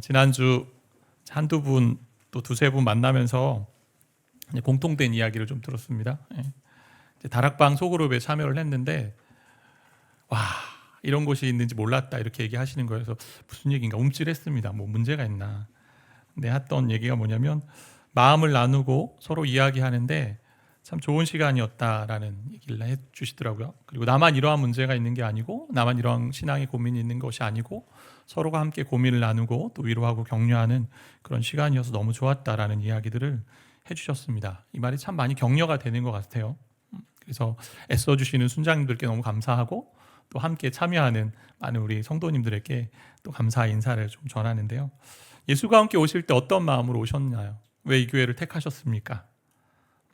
지난주 한두 분 또 두세 분 만나면서 공통된 이야기를 좀 들었습니다. 이제 다락방 소그룹에 참여를 했는데 와 이런 곳이 있는지 몰랐다 이렇게 얘기하시는 거예요. 그래서 무슨 얘기인가 움찔했습니다. 뭐 문제가 있나. 근데 했던 얘기가 뭐냐면 마음을 나누고 서로 이야기하는데 참 좋은 시간이었다라는 얘기를 해주시더라고요. 그리고 나만 이러한 문제가 있는 게 아니고 나만 이러한 신앙의 고민이 있는 것이 아니고 서로가 함께 고민을 나누고 또 위로하고 격려하는 그런 시간이어서 너무 좋았다라는 이야기들을 해주셨습니다. 이 말이 참 많이 격려가 되는 것 같아요. 그래서 애써주시는 순장님들께 너무 감사하고 또 함께 참여하는 많은 우리 성도님들에게 또 감사의 인사를 좀 전하는데요. 예수가 함께 오실 때 어떤 마음으로 오셨나요? 왜 이 교회를 택하셨습니까?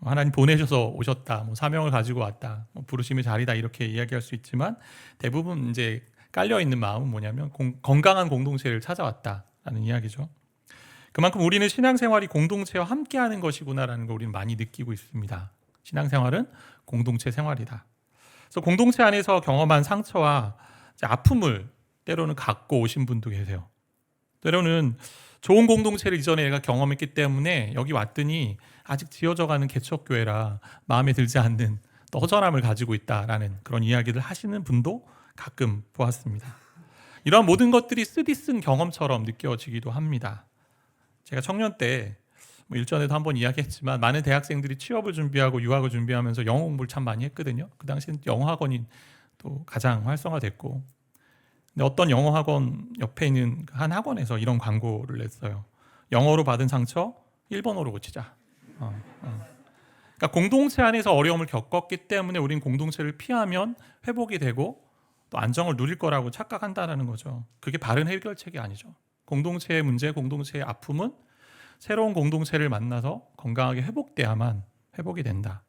하나님 보내셔서 오셨다, 사명을 가지고 왔다, 부르심의 자리다 이렇게 이야기할 수 있지만 대부분 이제 깔려 있는 마음은 뭐냐면 건강한 공동체를 찾아왔다라는 이야기죠. 그만큼 우리는 신앙생활이 공동체와 함께하는 것이구나라는 걸 우리는 많이 느끼고 있습니다. 신앙생활은 공동체 생활이다. 그래서 공동체 안에서 경험한 상처와 아픔을 때로는 갖고 오신 분도 계세요. 때로는 좋은 공동체를 이전에 내가 경험했기 때문에 여기 왔더니 아직 지어져가는 개척교회라 마음에 들지 않는 또 허전함을 가지고 있다라는 그런 이야기를 하시는 분도 가끔 보았습니다. 이러한 모든 것들이 쓰디쓴 경험처럼 느껴지기도 합니다. 제가 청년 때 일전에도 한번 이야기했지만 많은 대학생들이 취업을 준비하고 유학을 준비하면서 영어 공부를 참 많이 했거든요. 그 당시엔 영어 학원이 또 가장 활성화됐고, 근데 어떤 영어 학원 옆에 있는 한 학원에서 이런 광고를 냈어요. 영어로 받은 상처 일본어로 고치자. 그러니까 공동체 안에서 어려움을 겪었기 때문에 우린 공동체를 피하면 회복이 되고 또 안정을 누릴 거라고 착각한다는 거죠. 그게 바른 해결책이 아니죠. 공동체의 문제, 공동체의 아픔은 새로운 공동체를 만나서 건강하게 회복돼야만 회복이 된다.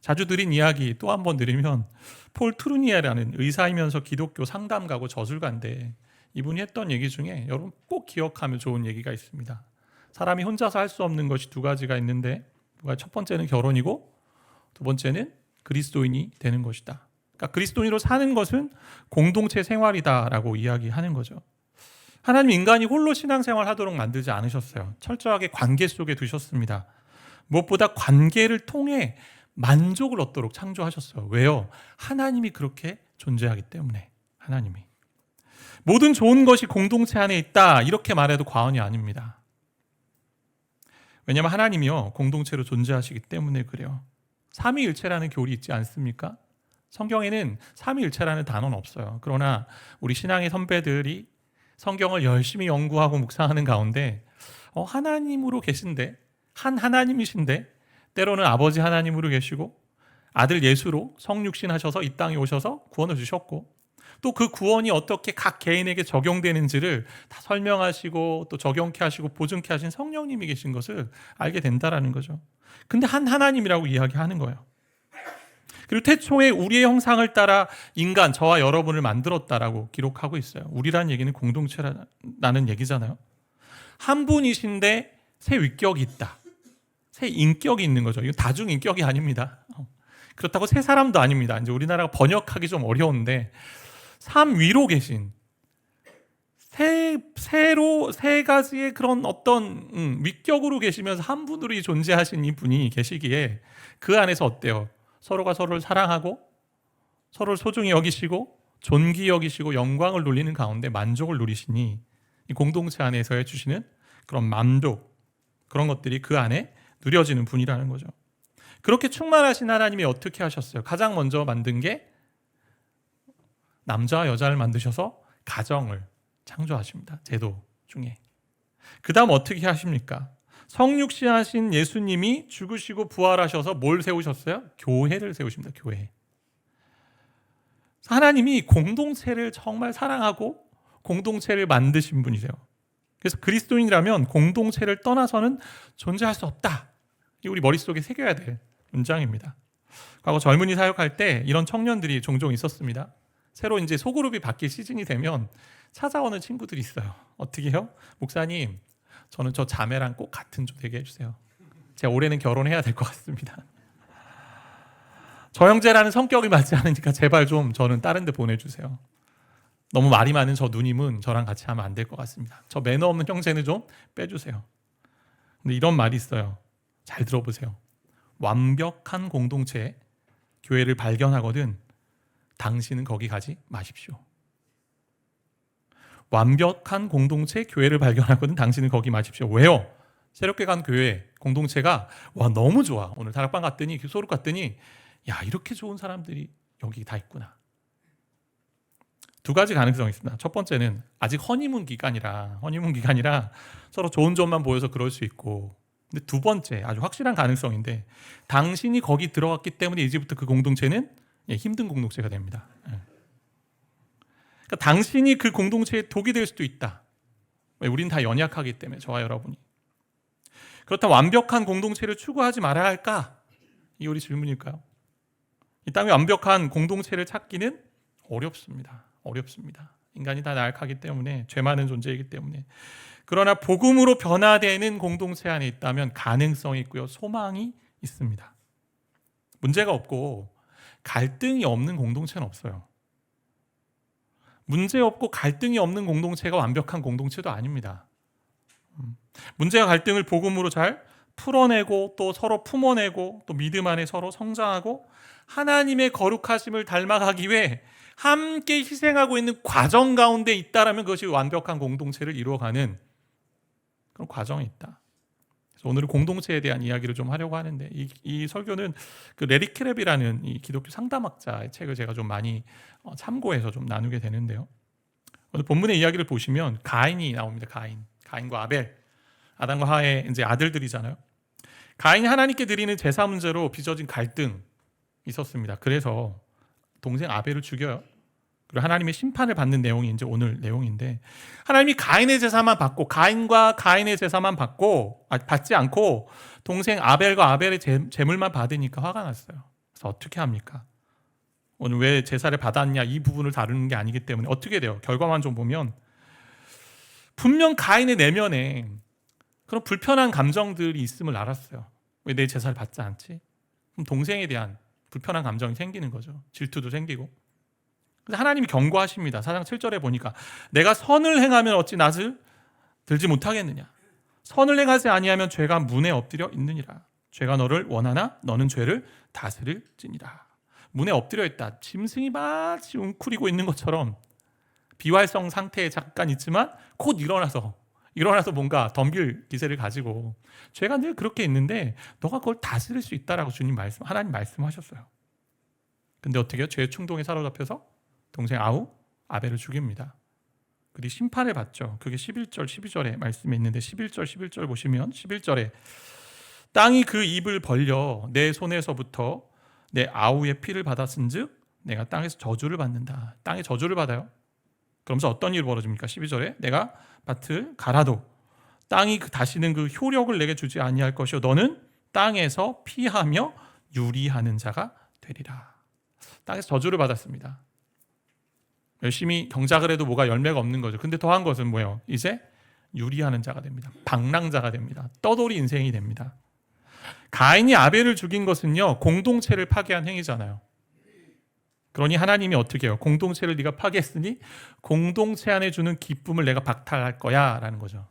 자주 드린 이야기 또 한 번 드리면 폴 트루니에라는 의사이면서 기독교 상담가고 저술가인데 이분이 했던 얘기 중에 여러분 꼭 기억하면 좋은 얘기가 있습니다. 사람이 혼자서 할 수 없는 것이 두 가지가 있는데 첫 번째는 결혼이고 두 번째는 그리스도인이 되는 것이다. 그러니까 그리스도인으로 사는 것은 공동체 생활이다라고 이야기하는 거죠. 하나님 인간이 홀로 신앙생활 하도록 만들지 않으셨어요. 철저하게 관계 속에 두셨습니다. 무엇보다 관계를 통해 만족을 얻도록 창조하셨어요. 왜요? 하나님이 그렇게 존재하기 때문에. 하나님이. 모든 좋은 것이 공동체 안에 있다 이렇게 말해도 과언이 아닙니다. 왜냐하면 하나님이요 공동체로 존재하시기 때문에 그래요. 삼위일체라는 교리 있지 않습니까? 성경에는 삼위일체라는 단어는 없어요. 그러나 우리 신앙의 선배들이 성경을 열심히 연구하고 묵상하는 가운데 하나님으로 계신데 한 하나님이신데 때로는 아버지 하나님으로 계시고 아들 예수로 성육신 하셔서 이 땅에 오셔서 구원을 주셨고 또 그 구원이 어떻게 각 개인에게 적용되는지를 다 설명하시고 또 적용케 하시고 보증케 하신 성령님이 계신 것을 알게 된다라는 거죠. 근데 한 하나님이라고 이야기하는 거예요. 그리고 태초에 우리의 형상을 따라 인간, 저와 여러분을 만들었다라고 기록하고 있어요. 우리란 얘기는 공동체라는 얘기잖아요. 한 분이신데 세 위격이 있다. 세 인격이 있는 거죠. 이건 다중인격이 아닙니다. 그렇다고 세 사람도 아닙니다. 이제 우리나라가 번역하기 좀 어려운데 삼위로 계신 세 가지의 그런 어떤 위격으로 계시면서 한 분으로 존재하신 이 분이 계시기에 그 안에서 어때요? 서로가 서로를 사랑하고 서로를 소중히 여기시고 존귀 여기시고 영광을 누리는 가운데 만족을 누리시니 이 공동체 안에서 해주시는 그런 만족 그런 것들이 그 안에 누려지는 분이라는 거죠. 그렇게 충만하신 하나님이 어떻게 하셨어요? 가장 먼저 만든 게 남자와 여자를 만드셔서 가정을 창조하십니다. 제도 중에. 그 다음 어떻게 하십니까? 성육신하신 예수님이 죽으시고 부활하셔서 뭘 세우셨어요? 교회를 세우십니다. 교회. 하나님이 공동체를 정말 사랑하고 공동체를 만드신 분이세요. 그래서 그리스도인이라면 공동체를 떠나서는 존재할 수 없다. 이게 우리 머릿속에 새겨야 될 문장입니다. 과거 젊은이 사역할 때 이런 청년들이 종종 있었습니다. 새로 이제 소그룹이 바뀔 시즌이 되면 찾아오는 친구들이 있어요. 어떻게 해요? 목사님, 저는 저 자매랑 꼭 같은 조 되게 해주세요. 제가 올해는 결혼해야 될 것 같습니다. 저 형제라는 성격이 맞지 않으니까 제발 좀 저는 다른 데 보내주세요. 너무 말이 많은 저 누님은 저랑 같이 하면 안 될 것 같습니다. 저 매너 없는 형제는 좀 빼주세요. 근데 이런 말이 있어요. 잘 들어보세요. 완벽한 공동체 교회를 발견하거든 당신은 거기 가지 마십시오. 완벽한 공동체 교회를 발견하거든 당신은 거기 마십시오. 왜요? 새롭게 간 교회 공동체가 와 너무 좋아. 오늘 다락방 갔더니 소록 갔더니 야 이렇게 좋은 사람들이 여기 다 있구나. 두 가지 가능성이 있습니다. 첫 번째는 아직 허니문 기간이라 서로 좋은 점만 보여서 그럴 수 있고, 근데 두 번째 아주 확실한 가능성인데 당신이 거기 들어갔기 때문에 이제부터 그 공동체는 힘든 공동체가 됩니다. 그러니까 당신이 그 공동체에 독이 될 수도 있다. 왜? 우린 다 연약하기 때문에 저와 여러분이. 그렇다면 완벽한 공동체를 추구하지 말아야 할까? 이 우리 질문일까요? 이 땅에 완벽한 공동체를 찾기는 어렵습니다. 인간이 다 나약하기 때문에 죄 많은 존재이기 때문에. 그러나 복음으로 변화되는 공동체 안에 있다면 가능성이 있고요. 소망이 있습니다. 문제가 없고 갈등이 없는 공동체는 없어요. 문제 없고 갈등이 없는 공동체가 완벽한 공동체도 아닙니다. 문제와 갈등을 복음으로 잘 풀어내고 또 서로 품어내고 또 믿음 안에 서로 성장하고 하나님의 거룩하심을 닮아가기 위해 함께 희생하고 있는 과정 가운데 있다라면 그것이 완벽한 공동체를 이루어가는 그런 과정이 있다. 그래서 오늘은 공동체에 대한 이야기를 좀 하려고 하는데 이 설교는 그 레리 크랩이라는 이 기독교 상담학자의 책을 제가 좀 많이 참고해서 좀 나누게 되는데요. 오늘 본문의 이야기를 보시면 가인이 나옵니다. 가인과 아벨, 아담과 하와의 이제 아들들이잖아요. 가인이 하나님께 드리는 제사 문제로 빚어진 갈등이 있었습니다. 그래서 동생 아벨을 죽여요. 그리고 하나님의 심판을 받는 내용이 이제 오늘 내용인데, 하나님이 가인의 제사만 받고 가인과 가인의 제사만 받지 않고 동생 아벨과 아벨의 제물만 받으니까 화가 났어요. 그래서 어떻게 합니까? 오늘 왜 제사를 받았냐 이 부분을 다루는 게 아니기 때문에 어떻게 돼요? 결과만 좀 보면 분명 가인의 내면에 그런 불편한 감정들이 있음을 알았어요. 왜 내 제사를 받지 않지? 그럼 동생에 대한 불편한 감정이 생기는 거죠. 질투도 생기고. 그래서 하나님이 경고하십니다. 4장 7절에 보니까 내가 선을 행하면 어찌 낯을 들지 못하겠느냐. 선을 행하지 아니하면 죄가 문에 엎드려 있느니라. 죄가 너를 원하나 너는 죄를 다스릴지니라. 문에 엎드려 있다. 짐승이 마치 웅크리고 있는 것처럼 비활성 상태에 잠깐 있지만 곧 일어나서 뭔가 덤빌 기세를 가지고 죄가 늘 그렇게 있는데 너가 그걸 다스릴 수 있다라고 하나님 말씀하셨어요. 근데 어떻게 해요? 죄의 충동에 사로잡혀서 동생 아벨을 죽입니다. 그리고 심판을 받죠. 그게 11절 12절에 말씀이 있는데 11절 보시면 11절에 땅이 그 입을 벌려 내 손에서부터 내 아우의 피를 받았은즉 내가 땅에서 저주를 받는다. 땅에 저주를 받아요. 그러면서 어떤 일이 벌어집니까? 12절에 내가 밭을 갈아도 땅이 다시는 그 효력을 내게 주지 아니할 것이요 너는 땅에서 피하며 유리하는 자가 되리라. 땅에서 저주를 받았습니다. 열심히 경작을 해도 뭐가 열매가 없는 거죠. 근데 더한 것은 뭐예요? 이제 유리하는 자가 됩니다. 방랑자가 됩니다. 떠돌이 인생이 됩니다. 가인이 아벨을 죽인 것은요 공동체를 파괴한 행위잖아요. 그러니 하나님이 어떻게 해요? 공동체를 네가 파괴했으니 공동체 안에 주는 기쁨을 내가 박탈할 거야 라는 거죠.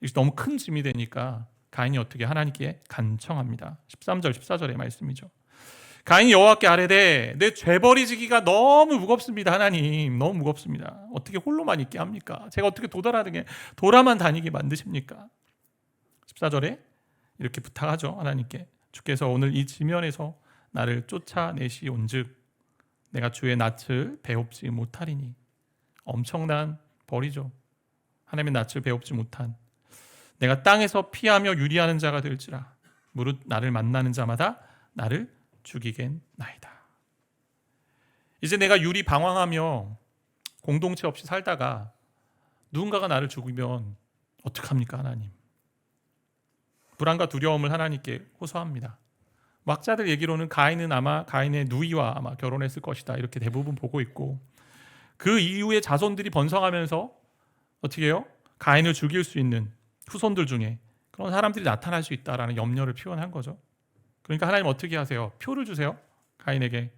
이게 너무 큰 짐이 되니까 가인이 어떻게 하나님께 간청합니다. 13절 14절의 말씀이죠. 가인이 여호와께 아뢰되 내 죄벌이 지기가 너무 무겁습니다. 하나님 너무 무겁습니다. 어떻게 홀로만 있게 합니까? 제가 어떻게 돌아만 다니게 만드십니까? 14절에 이렇게 부탁하죠. 하나님께 주께서 오늘 이 지면에서 나를 쫓아내시온즉 내가 주의 낯을 배웁지 못하리니. 엄청난 벌이죠. 하나님의 낯을 배웁지 못한 내가 땅에서 피하며 유리하는 자가 될지라 무릇 나를 만나는 자마다 나를 죽이겠나이다. 이제 내가 유리 방황하며 공동체 없이 살다가 누군가가 나를 죽이면 어떡합니까? 하나님. 불안과 두려움을 하나님께 호소합니다. 학자들 얘기로는 가인은 아마 가인의 누이와 아마 결혼했을 것이다 이렇게 대부분 보고 있고, 그 이후에 자손들이 번성하면서 어떻게 해요? 가인을 죽일 수 있는 후손들 중에 그런 사람들이 나타날 수 있다라는 염려를 표현한 거죠. 그러니까 하나님 어떻게 하세요? 표를 주세요. 가인에게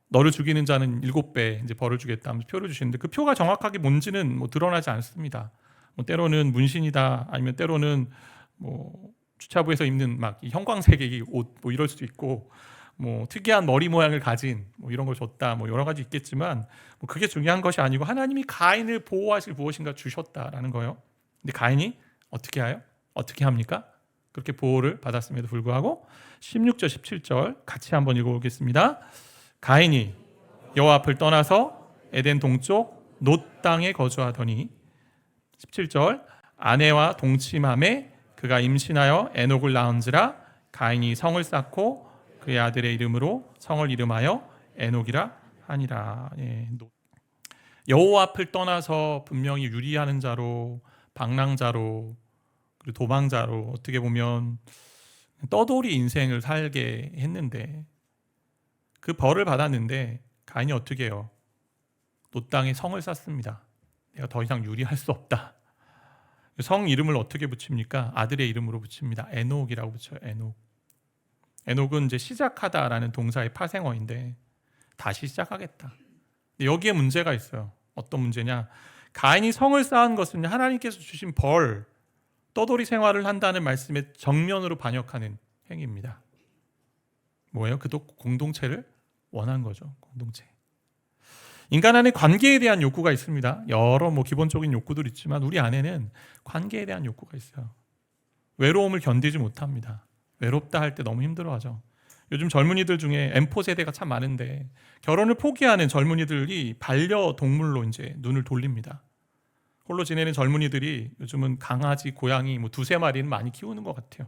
너를 죽이는 자는 7배 이제 벌을 주겠다 하면서 표를 주시는데 그 표가 정확하게 뭔지는 뭐 드러나지 않습니다. 뭐 때로는 문신이다, 아니면 때로는 뭐 주차부에서 입는 막 형광색의 옷 뭐 이럴 수도 있고, 뭐 특이한 머리 모양을 가진 뭐 이런 걸 줬다, 뭐 여러 가지 있겠지만 뭐 그게 중요한 것이 아니고 하나님이 가인을 보호하실 무엇인가 주셨다라는 거예요. 근데 가인이 어떻게 해요? 어떻게 합니까? 그렇게 보호를 받았음에도 불구하고 16절 17절 같이 한번 읽어보겠습니다. 가인이 여호와 앞을 떠나서 에덴 동쪽 놋 땅에 거주하더니 17절 아내와 동침함에 그가 임신하여 에녹을 낳은지라 가인이 성을 쌓고 그의 아들의 이름으로 성을 이름하여 에녹이라 하니라. 여호와 앞을 떠나서 분명히 유리하는 자로, 방랑자로, 그리고 도망자로 어떻게 보면 떠돌이 인생을 살게 했는데, 그 벌을 받았는데 가인이 어떻게 해요? 놋 땅에 성을 쌓습니다. 내가 더 이상 유리할 수 없다. 성 이름을 어떻게 붙입니까? 아들의 이름으로 붙입니다. 에녹이라고 붙여요. 에녹. 에녹은 이제 시작하다라는 동사의 파생어인데 다시 시작하겠다. 근데 여기에 문제가 있어요. 어떤 문제냐? 가인이 성을 쌓은 것은 하나님께서 주신 벌, 떠돌이 생활을 한다는 말씀에 정면으로 반역하는 행위입니다. 뭐예요? 그도 공동체를 원한 거죠. 공동체. 인간 안에 관계에 대한 욕구가 있습니다. 여러 뭐 기본적인 욕구들 있지만 우리 안에는 관계에 대한 욕구가 있어요. 외로움을 견디지 못합니다. 외롭다 할 때 너무 힘들어하죠. 요즘 젊은이들 중에 M4 세대가 참 많은데 결혼을 포기하는 젊은이들이 반려동물로 이제 눈을 돌립니다. 홀로 지내는 젊은이들이 요즘은 강아지, 고양이 뭐 2-3마리는 많이 키우는 것 같아요.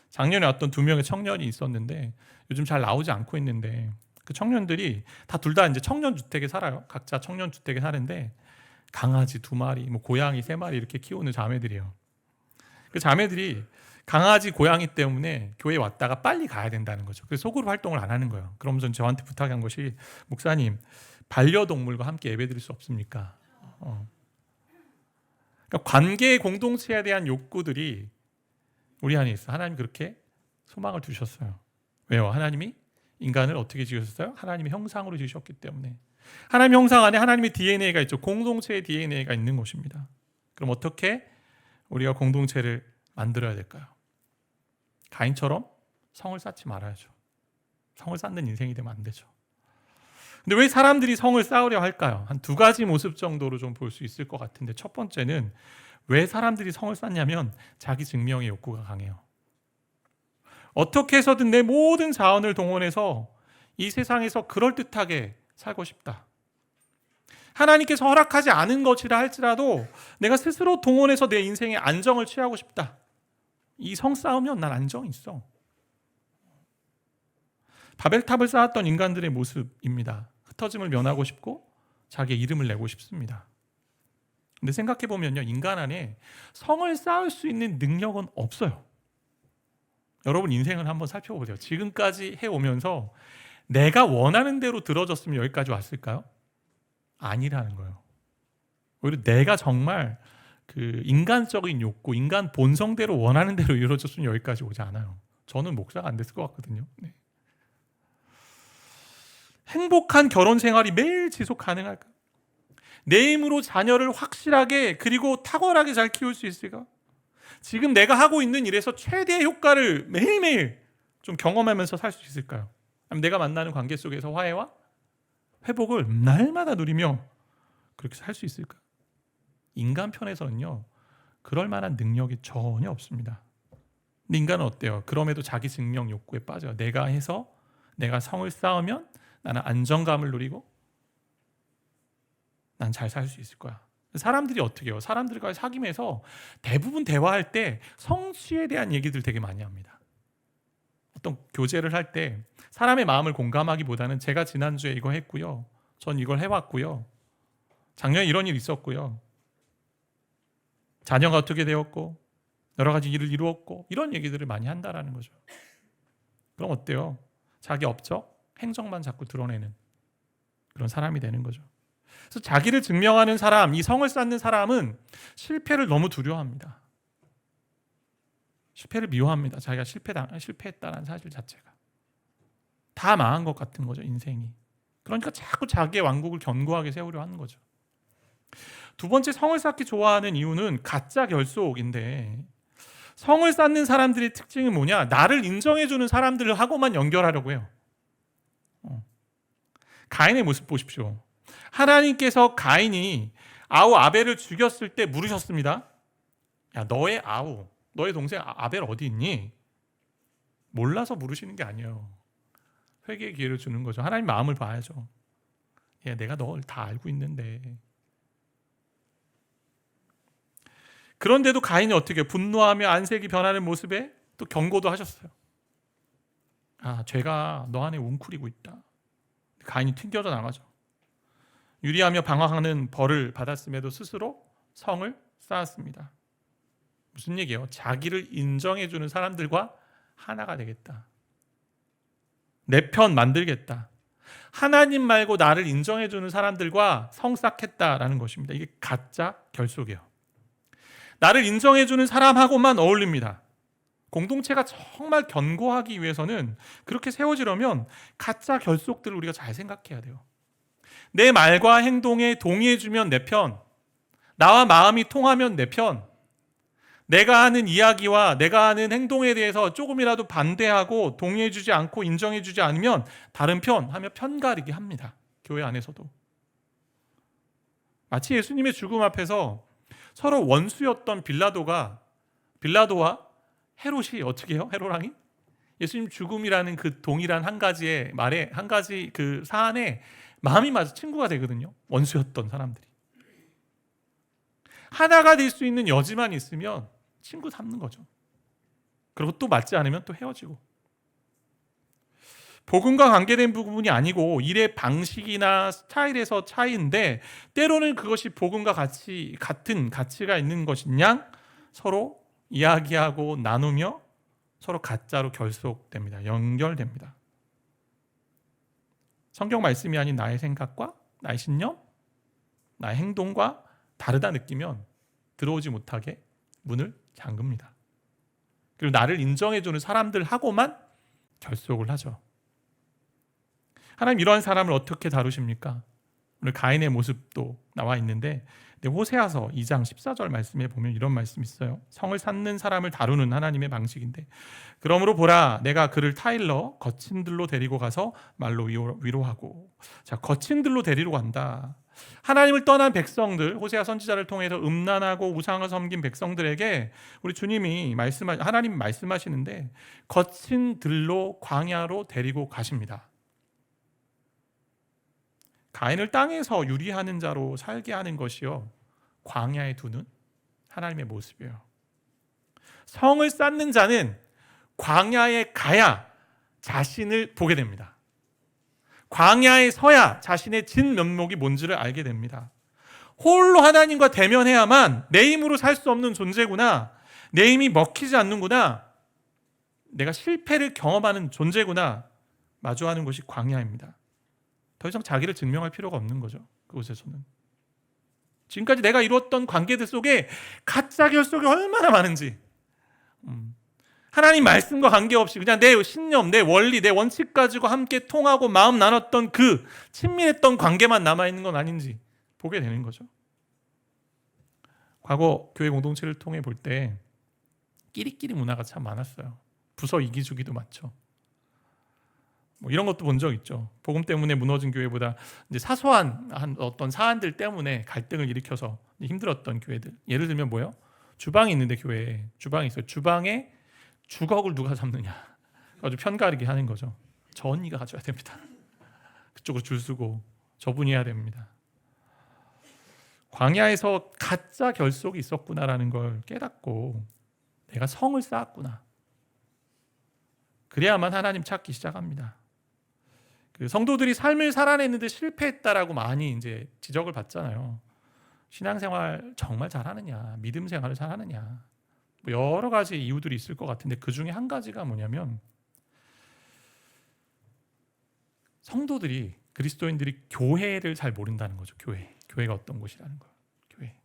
작년에 어떤 2명의 청년이 있었는데 요즘 잘 나오지 않고 있는데, 그 청년들이 다 둘 다 이제 청년 주택에 살아요. 각자 청년 주택에 사는데 강아지 2마리, 뭐 고양이 3마리 이렇게 키우는 자매들이에요. 그 자매들이 강아지, 고양이 때문에 교회 왔다가 빨리 가야 된다는 거죠. 그래서 속으로 활동을 안 하는 거예요. 그러면서 저한테 부탁한 것이, 목사님 반려동물과 함께 예배드릴 수 없습니까? 그러니까 관계의 공동체에 대한 욕구들이 우리 안에 있어. 하나님 그렇게 소망을 두셨어요. 왜요? 하나님이 인간을 어떻게 지으셨어요? 하나님의 형상으로 지으셨기 때문에. 하나님 형상 안에 하나님의 DNA가 있죠. 공동체의 DNA가 있는 것입니다. 그럼 어떻게 우리가 공동체를 만들어야 될까요? 가인처럼 성을 쌓지 말아야죠. 성을 쌓는 인생이 되면 안 되죠. 근데 왜 사람들이 성을 쌓으려 할까요? 한 2가지 모습 정도로 좀 볼 수 있을 것 같은데, 첫 번째는 왜 사람들이 성을 쌓냐면 자기 증명의 욕구가 강해요. 어떻게 해서든 내 모든 자원을 동원해서 이 세상에서 그럴듯하게 살고 싶다. 하나님께서 허락하지 않은 것이라 할지라도 내가 스스로 동원해서 내 인생의 안정을 취하고 싶다. 이 성 쌓으면 난 안정이 있어. 바벨탑을 쌓았던 인간들의 모습입니다. 흩어짐을 면하고 싶고 자기의 이름을 내고 싶습니다. 근데 생각해보면요, 인간 안에 성을 쌓을 수 있는 능력은 없어요. 여러분 인생을 한번 살펴보세요. 지금까지 해오면서 내가 원하는 대로 들어졌으면 여기까지 왔을까요? 아니라는 거예요. 오히려 내가 정말 그 인간적인 욕구, 인간 본성대로 원하는 대로 이루어졌으면 여기까지 오지 않아요. 저는 목사가 안 됐을 것 같거든요. 네. 행복한 결혼 생활이 매일 지속 가능할까? 내 힘으로 자녀를 확실하게 그리고 탁월하게 잘 키울 수 있을까? 지금 내가 하고 있는 일에서 최대의 효과를 매일매일 좀 경험하면서 살 수 있을까요? 아니면 내가 만나는 관계 속에서 화해와 회복을 날마다 누리며 그렇게 살 수 있을까? 인간 편에서는요, 그럴 만한 능력이 전혀 없습니다. 근데 인간은 어때요? 그럼에도 자기 증명 욕구에 빠져요. 내가 해서 내가 성을 쌓으면 나는 안정감을 누리고 난 잘 살 수 있을 거야. 사람들이 어떻게 해요? 사람들과 사귐에서 대부분 대화할 때 성취에 대한 얘기들 되게 많이 합니다. 어떤 교제를 할 때 사람의 마음을 공감하기보다는 제가 지난주에 이거 했고요, 전 이걸 해왔고요, 작년에 이런 일 있었고요, 자녀가 어떻게 되었고 여러 가지 일을 이루었고, 이런 얘기들을 많이 한다라는 거죠. 그럼 어때요? 자기 업적, 행적만 자꾸 드러내는 그런 사람이 되는 거죠. 그래서 자기를 증명하는 사람, 이 성을 쌓는 사람은 실패를 너무 두려워합니다. 실패를 미워합니다. 자기가 실패했다는 사실 자체가. 다 망한 것 같은 거죠, 인생이. 그러니까 자꾸 자기의 왕국을 견고하게 세우려 하는 거죠. 두 번째, 성을 쌓기 좋아하는 이유는 가짜 결속인데, 성을 쌓는 사람들의 특징은 뭐냐? 나를 인정해주는 사람들하고만 연결하려고 해요. 가인의 모습 보십시오. 하나님께서 가인이 아우 아벨을 죽였을 때 물으셨습니다. 야, 너의 아우, 너의 동생 아벨 어디 있니? 몰라서 물으시는 게 아니에요. 회개의 기회를 주는 거죠. 하나님 마음을 봐야죠. 야, 내가 널 다 알고 있는데. 그런데도 가인이 어떻게 분노하며 안색이 변하는 모습에 또 경고도 하셨어요. 아, 죄가 너 안에 웅크리고 있다. 가인이 튕겨져 나가죠. 유리하며 방황하는 벌을 받았음에도 스스로 성을 쌓았습니다. 무슨 얘기예요? 자기를 인정해주는 사람들과 하나가 되겠다. 내 편 만들겠다. 하나님 말고 나를 인정해주는 사람들과 성 쌓겠다라는 것입니다. 이게 가짜 결속이에요. 나를 인정해주는 사람하고만 어울립니다. 공동체가 정말 견고하기 위해서는, 그렇게 세워지려면 가짜 결속들을 우리가 잘 생각해야 돼요. 내 말과 행동에 동의해주면 내 편, 나와 마음이 통하면 내 편, 내가 하는 이야기와 내가 하는 행동에 대해서 조금이라도 반대하고 동의해주지 않고 인정해주지 않으면 다른 편 하며 편가르기 합니다. 교회 안에서도. 마치 예수님의 죽음 앞에서 서로 원수였던 빌라도와 헤롯이 어떻게 해요? 헤롯왕이? 예수님 죽음이라는 그 동일한 한 가지의 말에, 한 가지 그 사안에 마음이 맞아 친구가 되거든요. 원수였던 사람들이. 하나가 될 수 있는 여지만 있으면 친구 삼는 거죠. 그리고 또 맞지 않으면 또 헤어지고. 복음과 관계된 부분이 아니고 일의 방식이나 스타일에서 차이인데, 때로는 그것이 복음과 같은 가치가 있는 것이냐, 서로 이야기하고 나누며 서로 가짜로 결속됩니다. 연결됩니다. 성경 말씀이 아닌 나의 생각과 나의 신념, 나의 행동과 다르다 느끼면 들어오지 못하게 문을 잠깁니다. 그리고 나를 인정해주는 사람들하고만 결속을 하죠. 하나님 이러한 사람을 어떻게 다루십니까? 오늘 가인의 모습도 나와 있는데, 호세아서 2장 14절 말씀에 보면 이런 말씀이 있어요. 성을 쌓는 사람을 다루는 하나님의 방식인데, 그러므로 보라, 내가 그를 타일러 거친 들로 데리고 가서 말로 위로하고. 자, 거친 들로 데리러 간다. 하나님을 떠난 백성들, 호세아 선지자를 통해서 음란하고 우상을 섬긴 백성들에게 우리 주님이 하나님 말씀하시는데, 거친 들로 광야로 데리고 가십니다. 가인을 땅에서 유리하는 자로 살게 하는 것이요, 광야에 두는 하나님의 모습이에요. 성을 쌓는 자는 광야에 가야 자신을 보게 됩니다. 광야에 서야 자신의 진 면목이 뭔지를 알게 됩니다. 홀로 하나님과 대면해야만 내 힘으로 살 수 없는 존재구나, 내 힘이 먹히지 않는구나, 내가 실패를 경험하는 존재구나 마주하는 것이 광야입니다. 더 이상 자기를 증명할 필요가 없는 거죠. 그곳에서는 지금까지 내가 이루었던 관계들 속에 가짜 결속이 얼마나 많은지, 하나님 말씀과 관계없이 그냥 내 신념, 내 원리, 내 원칙 가지고 함께 통하고 마음 나눴던 그 친밀했던 관계만 남아있는 건 아닌지 보게 되는 거죠. 과거 교회 공동체를 통해 볼 때 끼리끼리 문화가 참 많았어요. 부서 이기주기도 많죠. 뭐 이런 것도 본 적 있죠. 복음 때문에 무너진 교회보다 이제 사소한 어떤 사안들 때문에 갈등을 일으켜서 힘들었던 교회들. 예를 들면 뭐요? 주방이 있는데, 교회에 주방이 있어요. 주방에 주걱을 누가 잡느냐, 아주 편가르기 하는 거죠. 저 언니가 가져야 됩니다. 그쪽으로 줄 서고 저분이 해야 됩니다. 광야에서 가짜 결속이 있었구나라는 걸 깨닫고 내가 성을 쌓았구나, 그래야만 하나님 찾기 시작합니다. 그 성도들이 삶을 살아냈는데 실패했다라고 많이 이제 지적을 받잖아요. 신앙생활 정말 잘하느냐, 믿음 생활을 잘하느냐, 뭐 여러 가지 이유들이 있을 것 같은데, 그 중에 한 가지가 뭐냐면, 성도들이, 그리스도인들이 교회를 잘 모른다는 거죠. 교회가 어떤 곳이라는 거. 교회.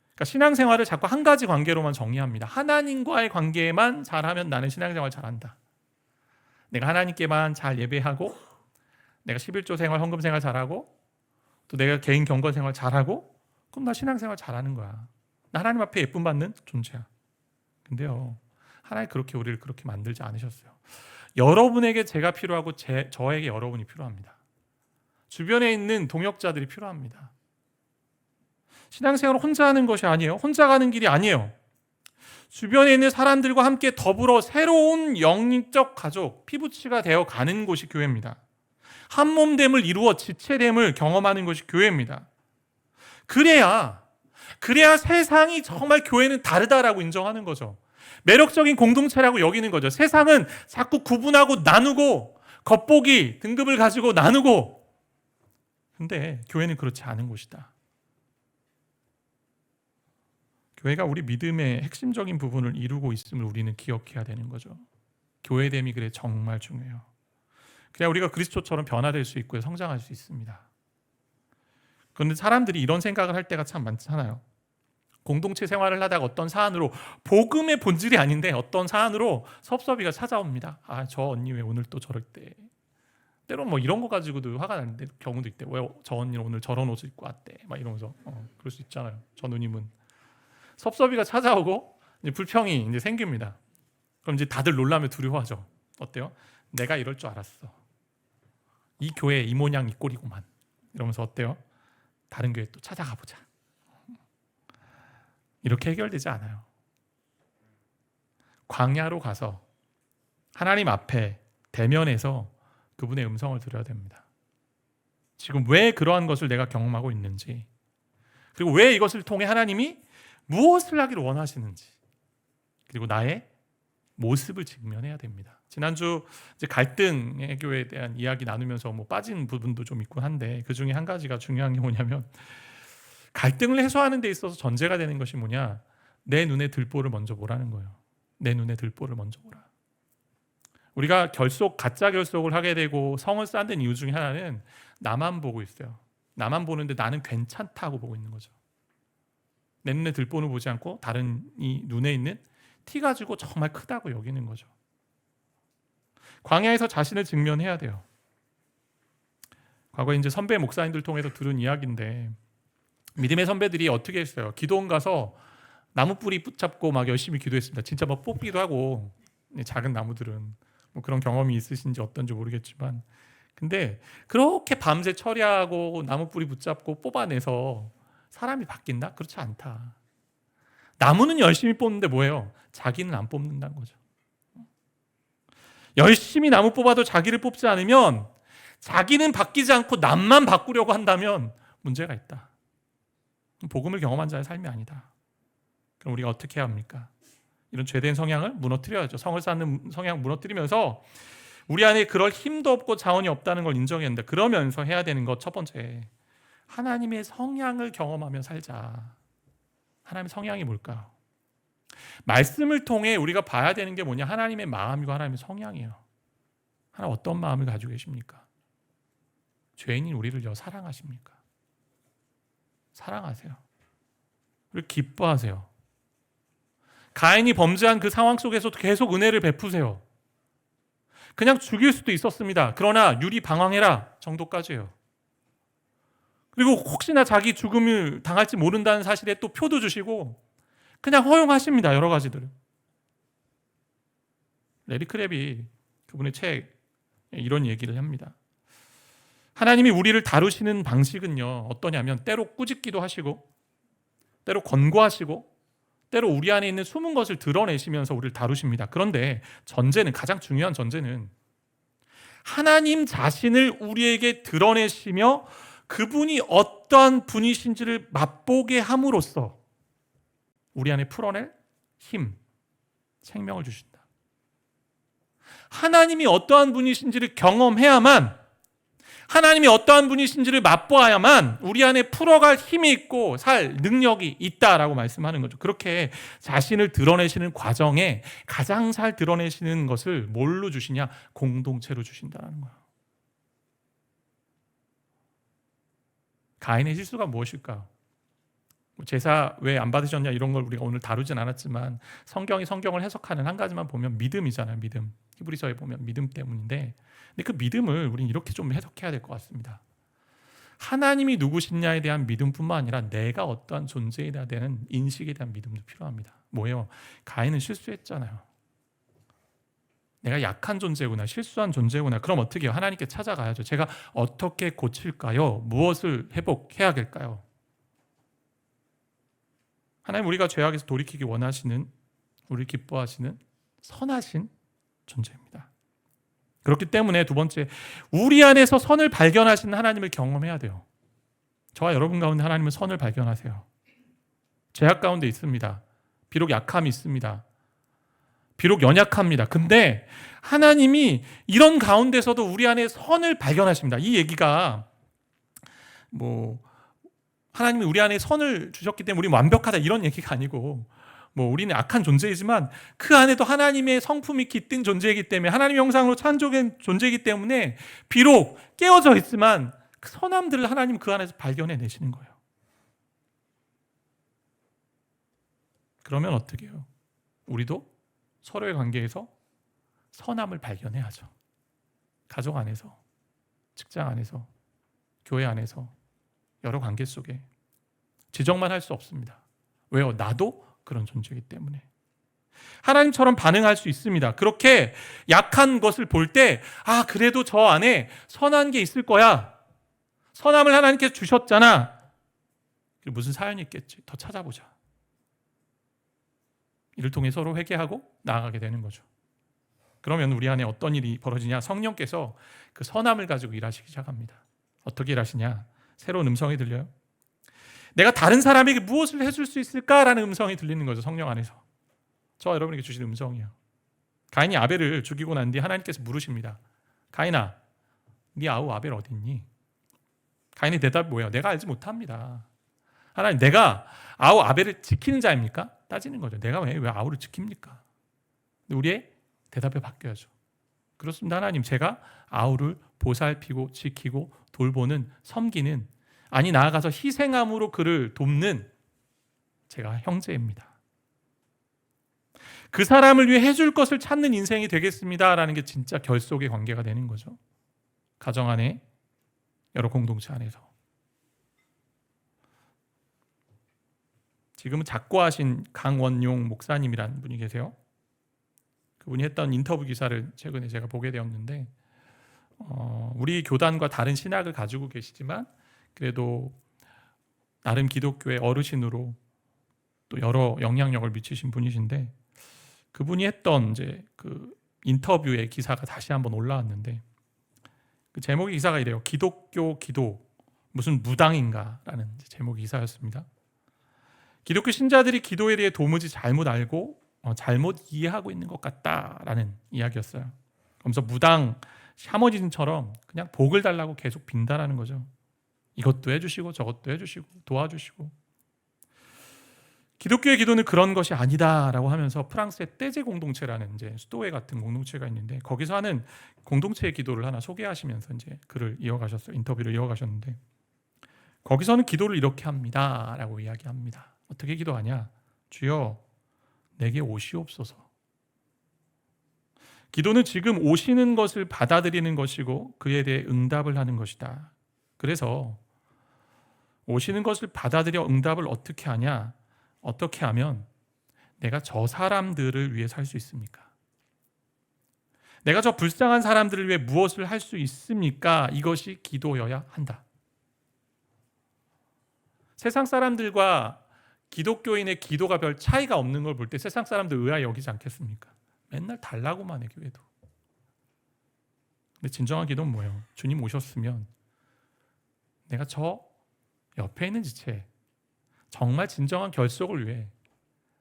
그러니까 신앙생활을 자꾸 한 가지 관계로만 정리합니다. 하나님과의 관계만 잘하면 나는 신앙생활 잘한다. 내가 하나님께만 잘 예배하고, 내가 11조 생활, 헌금 생활 잘하고, 또 내가 개인 경건 생활 잘하고, 그럼 나 신앙생활 잘하는 거야. 나 하나님 앞에 예쁨 받는 존재야. 근데요, 하나님 그렇게 우리를 그렇게 만들지 않으셨어요. 여러분에게 제가 필요하고 저에게 여러분이 필요합니다. 주변에 있는 동역자들이 필요합니다. 신앙생활을 혼자 하는 것이 아니에요. 혼자 가는 길이 아니에요. 주변에 있는 사람들과 함께 더불어 새로운 영적 가족, 피부치가 되어 가는 곳이 교회입니다. 한몸됨을 이루어 지체됨을 경험하는 것이 교회입니다. 그래야 세상이 정말 교회는 다르다라고 인정하는 거죠. 매력적인 공동체라고 여기는 거죠. 세상은 자꾸 구분하고 나누고 겉보기, 등급을 가지고 나누고, 근데 교회는 그렇지 않은 곳이다. 교회가 우리 믿음의 핵심적인 부분을 이루고 있음을 우리는 기억해야 되는 거죠. 교회됨이 그래 정말 중요해요. 그래야 우리가 그리스도처럼 변화될 수 있고 성장할 수 있습니다. 그런데 사람들이 이런 생각을 할 때가 참 많잖아요. 공동체 생활을 하다가 어떤 사안으로, 복음의 본질이 아닌데 어떤 사안으로 섭섭이가 찾아옵니다. 저 언니 왜 오늘 또 저럴 때, 때론 뭐 이런 거 가지고도 화가 나는 경우도 있대. 왜 저 언니는 오늘 저런 옷을 입고 왔대, 막 이러면서 그럴 수 있잖아요. 저 누님은 섭섭이가 찾아오고 이제 불평이 이제 생깁니다. 그럼 이제 다들 놀라며 두려워하죠. 어때요? 내가 이럴 줄 알았어. 이 교회 이 모양 이 꼴이구만. 이러면서 어때요? 다른 교회 또 찾아가 보자. 이렇게 해결되지 않아요. 광야로 가서 하나님 앞에 대면해서 그분의 음성을 들어야 됩니다. 지금 왜 그러한 것을 내가 경험하고 있는지, 그리고 왜 이것을 통해 하나님이 무엇을 하기를 원하시는지, 그리고 나의 모습을 직면해야 됩니다. 지난주 이제 갈등의 교회에 대한 이야기 나누면서 뭐 빠진 부분도 좀 있고 한데, 그 중에 한 가지가 중요한 게 뭐냐면, 갈등을 해소하는 데 있어서 전제가 되는 것이 뭐냐, 내 눈에 들보를 먼저 보라는 거예요. 내 눈에 들보를 먼저 보라. 우리가 가짜 결속을 하게 되고 성을 쌓는 이유 중에 하나는 나만 보고 있어요. 나만 보는데 나는 괜찮다고 보고 있는 거죠. 내 눈에 들보는 보지 않고 다른 이 눈에 있는 티 가지고 정말 크다고 여기는 거죠. 광야에서 자신을 직면해야 돼요. 과거에 이제 선배 목사님들 통해서 들은 이야기인데, 믿음의 선배들이 어떻게 했어요? 기도원 가서 나무 뿌리 붙잡고 막 열심히 기도했습니다. 진짜 막 뽑기도 하고, 작은 나무들은 뭐 그런 경험이 있으신지 어떤지 모르겠지만, 근데 그렇게 밤새 처리하고 나무 뿌리 붙잡고 뽑아내서 사람이 바뀐다? 그렇지 않다. 나무는 열심히 뽑는데 뭐예요? 자기는 안 뽑는다는 거죠. 열심히 나무 뽑아도 자기를 뽑지 않으면, 자기는 바뀌지 않고 남만 바꾸려고 한다면 문제가 있다. 복음을 경험한 자의 삶이 아니다. 그럼 우리가 어떻게 해야 합니까? 이런 죄된 성향을 무너뜨려야죠. 성을 쌓는 성향을 무너뜨리면서 우리 안에 그럴 힘도 없고 자원이 없다는 걸 인정해야 된다. 그러면서 해야 되는 것, 첫 번째, 하나님의 성향을 경험하며 살자. 하나님의 성향이 뭘까요? 말씀을 통해 우리가 봐야 되는 게 뭐냐? 하나님의 마음이고 하나님의 성향이에요. 하나님 어떤 마음을 가지고 계십니까? 죄인인 우리를요 사랑하십니까? 사랑하세요. 그리고 기뻐하세요. 가인이 범죄한 그 상황 속에서도 계속 은혜를 베푸세요. 그냥 죽일 수도 있었습니다. 그러나 유리 방황해라 정도까지예요. 그리고 혹시나 자기 죽음을 당할지 모른다는 사실에 또 표도 주시고 그냥 허용하십니다. 여러 가지들을. 레리 크랩이 그분의 책에 이런 얘기를 합니다. 하나님이 우리를 다루시는 방식은요 어떠냐면, 때로 꾸짖기도 하시고, 때로 권고하시고, 때로 우리 안에 있는 숨은 것을 드러내시면서 우리를 다루십니다. 그런데 전제는, 가장 중요한 전제는 하나님 자신을 우리에게 드러내시며 그분이 어떠한 분이신지를 맛보게 함으로써 우리 안에 풀어낼 힘, 생명을 주신다. 하나님이 어떠한 분이신지를 경험해야만, 하나님이 어떠한 분이신지를 맛보아야만 우리 안에 풀어갈 힘이 있고 살 능력이 있다라고 말씀하는 거죠. 그렇게 자신을 드러내시는 과정에 가장 잘 드러내시는 것을 뭘로 주시냐? 공동체로 주신다는 거예요. 가인의 실수가 무엇일까요? 제사 왜 안 받으셨냐 이런 걸 우리가 오늘 다루진 않았지만 성경이 성경을 해석하는 한 가지만 보면 믿음이잖아요. 믿음. 히브리서에 보면 믿음 때문인데, 근데 그 믿음을 우리는 이렇게 좀 해석해야 될 것 같습니다. 하나님이 누구시냐에 대한 믿음뿐만 아니라 내가 어떠한 존재에 대한 인식에 대한 믿음도 필요합니다. 뭐예요? 가인은 실수했잖아요. 내가 약한 존재구나, 실수한 존재구나. 그럼 어떻게 해요? 하나님께 찾아가야죠. 제가 어떻게 고칠까요? 무엇을 회복해야 될까요? 하나님, 우리가 죄악에서 돌이키기 원하시는, 우리를 기뻐하시는 선하신 존재입니다. 그렇기 때문에 두 번째, 우리 안에서 선을 발견하시는 하나님을 경험해야 돼요. 저와 여러분 가운데 하나님은 선을 발견하세요. 죄악 가운데 있습니다. 비록 약함이 있습니다. 비록 연약합니다. 근데 하나님이 이런 가운데서도 우리 안에 선을 발견하십니다. 이 얘기가 하나님이 우리 안에 선을 주셨기 때문에 우리는 완벽하다 이런 얘기가 아니고, 우리는 악한 존재이지만 그 안에도 하나님의 성품이 깃든 존재이기 때문에, 하나님의 형상으로 창조된 존재이기 때문에 비록 깨어져 있지만 그 선함들을 하나님 그 안에서 발견해 내시는 거예요. 그러면 어떻게 해요? 우리도 서로의 관계에서 선함을 발견해야죠. 가족 안에서, 직장 안에서, 교회 안에서, 여러 관계 속에. 지적만 할 수 없습니다. 왜요? 나도 그런 존재이기 때문에. 하나님처럼 반응할 수 있습니다. 그렇게 약한 것을 볼 때, 그래도 저 안에 선한 게 있을 거야. 선함을 하나님께서 주셨잖아. 무슨 사연이 있겠지. 더 찾아보자. 이를 통해 서로 회개하고 나아가게 되는 거죠. 그러면 우리 안에 어떤 일이 벌어지냐? 성령께서 그 선함을 가지고 일하시기 시작합니다. 어떻게 일하시냐? 새로운 음성이 들려요. 내가 다른 사람에게 무엇을 해줄 수 있을까라는 음성이 들리는 거죠. 성령 안에서. 저와 여러분에게 주시는 음성이에요. 가인이 아벨을 죽이고 난 뒤 하나님께서 물으십니다. 가인아, 네 아우 아벨 어디 있니? 가인의 대답이 뭐예요? 내가 알지 못합니다. 하나님, 내가 아우 아벨을 지키는 자입니까? 따지는 거죠. 내가 왜 아우를 지킵니까? 근데 우리의 대답이 바뀌어야죠. 그렇습니다. 하나님, 제가 아우를 보살피고 지키고 돌보는, 섬기는, 아니 나아가서 희생함으로 그를 돕는 제가 형제입니다. 그 사람을 위해 해줄 것을 찾는 인생이 되겠습니다라는 게 진짜 결속의 관계가 되는 거죠. 가정 안에, 여러 공동체 안에서. 지금은 작고하신 강원용 목사님이라는 분이 계세요. 그분이 했던 인터뷰 기사를 최근에 제가 보게 되었는데, 우리 교단과 다른 신학을 가지고 계시지만 그래도 나름 기독교의 어르신으로 또 여러 영향력을 미치신 분이신데, 그분이 했던 이제 그 인터뷰의 기사가 다시 한번 올라왔는데, 그 제목의 기사가 이래요. 기독교 기도 무슨 무당인가라는 제목의 기사였습니다. 기독교 신자들이 기도에 대해 도무지 잘못 알고 잘못 이해하고 있는 것 같다라는 이야기였어요. 그러면서 무당, 샤머니즘처럼 그냥 복을 달라고 계속 빈다라는 거죠. 이것도 해주시고 저것도 해주시고 도와주시고. 기독교의 기도는 그런 것이 아니다라고 하면서 프랑스의 떼제 공동체라는 이제 수도회 같은 공동체가 있는데, 거기서 하는 공동체의 기도를 하나 소개하시면서 이제 글을 이어가셨어요. 인터뷰를 이어가셨는데, 거기서는 기도를 이렇게 합니다라고 이야기합니다. 어떻게 기도하냐? 주여, 내게 오시옵소서. 기도는 지금 오시는 것을 받아들이는 것이고 그에 대해 응답을 하는 것이다. 그래서 오시는 것을 받아들여 응답을 어떻게 하냐? 어떻게 하면 내가 저 사람들을 위해 살 수 있습니까? 내가 저 불쌍한 사람들을 위해 무엇을 할 수 있습니까? 이것이 기도여야 한다. 세상 사람들과 기독교인의 기도가 별 차이가 없는 걸 볼 때 세상 사람들 의아해 여기지 않겠습니까? 맨날 달라고만 해, 교회도. 근데 진정한 기도는 뭐예요? 주님 오셨으면 내가 저 옆에 있는 지체, 정말 진정한 결속을 위해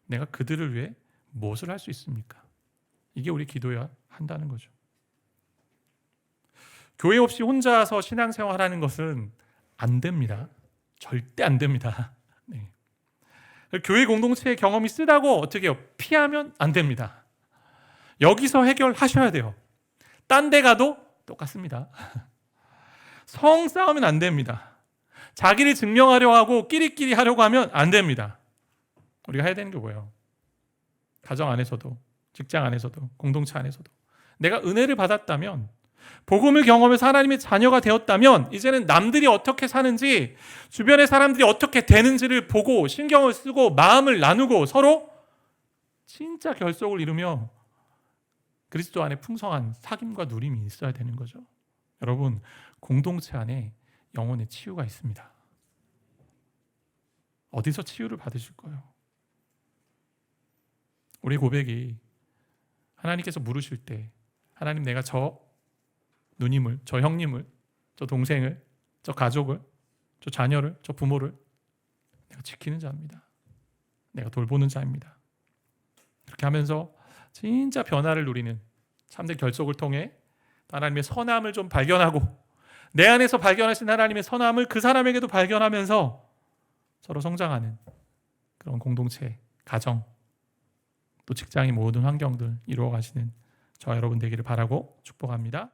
내가 그들을 위해 무엇을 할 수 있습니까? 이게 우리 기도여야 한다는 거죠. 교회 없이 혼자서 신앙생활하는 것은 안 됩니다. 절대 안 됩니다. 네. 교회 공동체의 경험이 쓰다고 어떻게 해요? 피하면 안 됩니다. 여기서 해결하셔야 돼요. 딴 데 가도 똑같습니다. 성 싸우면 안 됩니다. 자기를 증명하려 하고 끼리끼리 하려고 하면 안 됩니다. 우리가 해야 되는 게 뭐예요? 가정 안에서도, 직장 안에서도, 공동체 안에서도 내가 은혜를 받았다면, 복음을 경험해서 하나님의 자녀가 되었다면 이제는 남들이 어떻게 사는지, 주변의 사람들이 어떻게 되는지를 보고 신경을 쓰고 마음을 나누고 서로 진짜 결속을 이루며 그리스도 안에 풍성한 사귐과 누림이 있어야 되는 거죠. 여러분, 공동체 안에 영혼의 치유가 있습니다. 어디서 치유를 받으실 거예요? 우리 고백이 하나님께서 물으실 때, 하나님, 내가 저 누님을, 저 형님을, 저 동생을, 저 가족을, 저 자녀를, 저 부모를 내가 지키는 자입니다. 내가 돌보는 자입니다. 그렇게 하면서 진짜 변화를 누리는 참된 결속을 통해 하나님의 선함을 좀 발견하고, 내 안에서 발견하신 하나님의 선함을 그 사람에게도 발견하면서 서로 성장하는 그런 공동체, 가정, 또 직장의 모든 환경들 이루어 가시는 저와 여러분 되기를 바라고 축복합니다.